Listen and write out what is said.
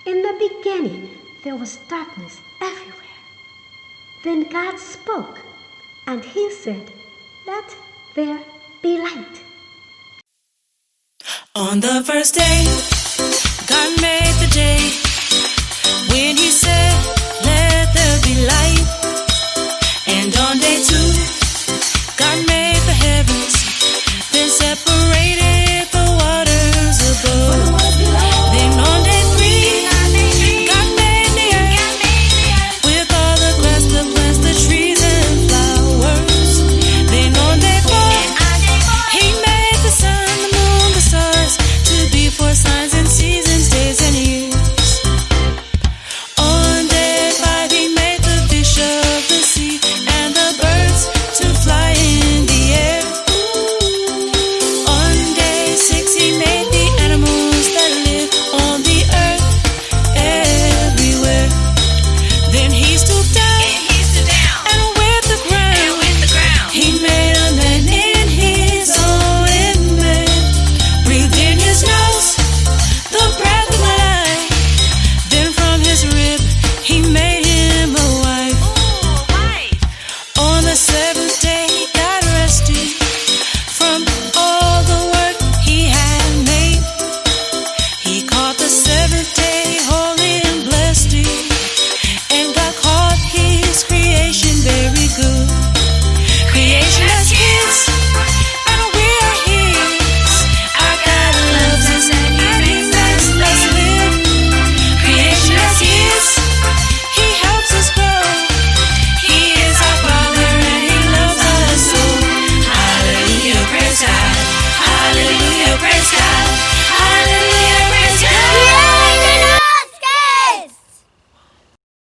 In the beginning, there was darkness everywhere. Then God spoke, and he said, "Let there be light." On the first day